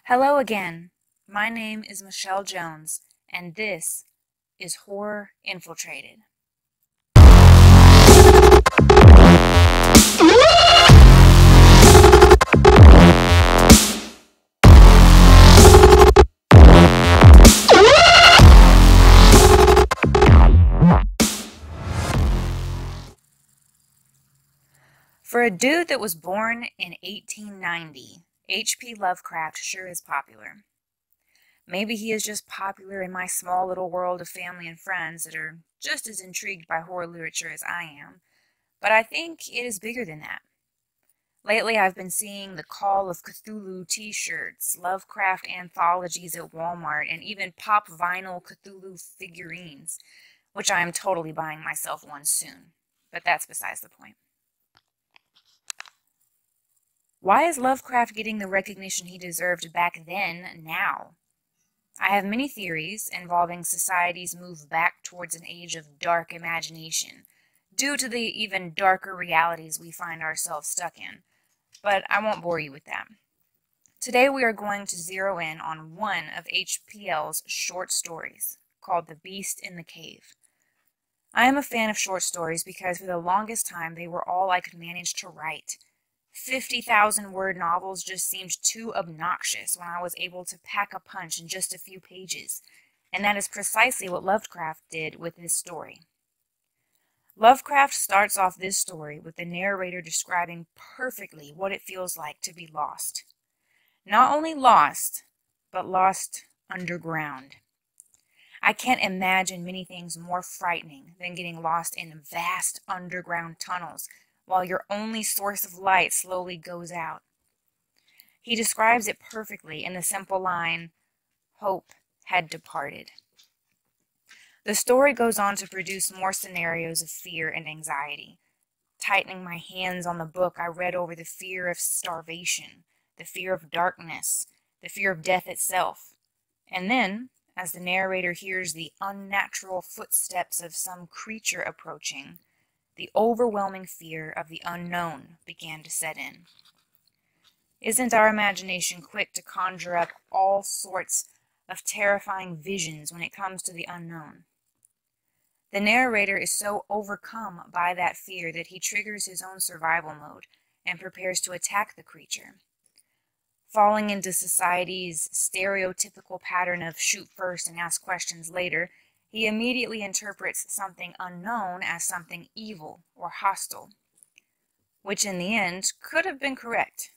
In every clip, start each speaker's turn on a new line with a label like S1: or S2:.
S1: Hello again. My name is Michelle Jones, and this is Horror Infiltrated. For a dude that was born in 1890, H.P. Lovecraft sure is popular. Maybe he is just popular in my small little world of family and friends that are just as intrigued by horror literature as I am, but I think it is bigger than that. Lately, I've been seeing the Call of Cthulhu t-shirts, Lovecraft anthologies at Walmart, and even pop vinyl Cthulhu figurines, which I am totally buying myself one soon, but that's besides the point. Why is Lovecraft getting the recognition he deserved back then, now? I have many theories involving society's move back towards an age of dark imagination, due to the even darker realities we find ourselves stuck in, but I won't bore you with that. Today we are going to zero in on one of H.P.L's short stories, called The Beast in the Cave. I am a fan of short stories because for the longest time they were all I could manage to write. 50,000-word novels just seemed too obnoxious when I was able to pack a punch in just a few pages, and that is precisely what Lovecraft did with this story. Lovecraft starts off this story with the narrator describing perfectly what it feels like to be lost. Not only lost, but lost underground. I can't imagine many things more frightening than getting lost in vast underground tunnels while your only source of light slowly goes out. He describes it perfectly in the simple line, "Hope had departed." The story goes on to produce more scenarios of fear and anxiety. Tightening my hands on the book, I read over the fear of starvation, the fear of darkness, the fear of death itself. And then, as the narrator hears the unnatural footsteps of some creature approaching, the overwhelming fear of the unknown began to set in. Isn't our imagination quick to conjure up all sorts of terrifying visions when it comes to the unknown? The narrator is so overcome by that fear that he triggers his own survival mode and prepares to attack the creature. Falling into society's stereotypical pattern of shoot first and ask questions later, he immediately interprets something unknown as something evil or hostile, which in the end could have been correct.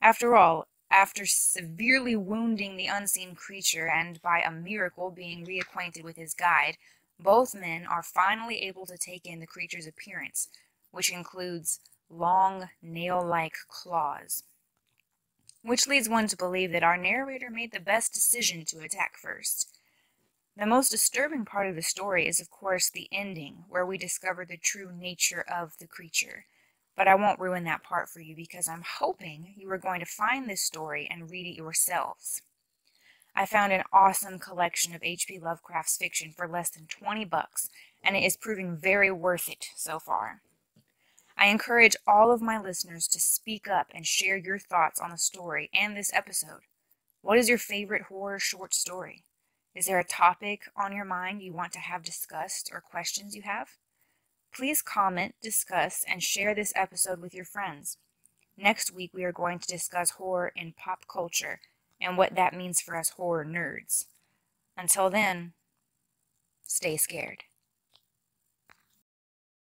S1: After all, after severely wounding the unseen creature and by a miracle being reacquainted with his guide, both men are finally able to take in the creature's appearance, which includes long, nail-like claws. Which leads one to believe that our narrator made the best decision to attack first. The most disturbing part of the story is, of course, the ending, where we discover the true nature of the creature. But I won't ruin that part for you because I'm hoping you are going to find this story and read it yourselves. I found an awesome collection of H.P. Lovecraft's fiction for less than $20, and it is proving very worth it so far. I encourage all of my listeners to speak up and share your thoughts on the story and this episode. What is your favorite horror short story? Is there a topic on your mind you want to have discussed or questions you have? Please comment, discuss, and share this episode with your friends. Next week we are going to discuss horror in pop culture and what that means for us horror nerds. Until then, stay scared.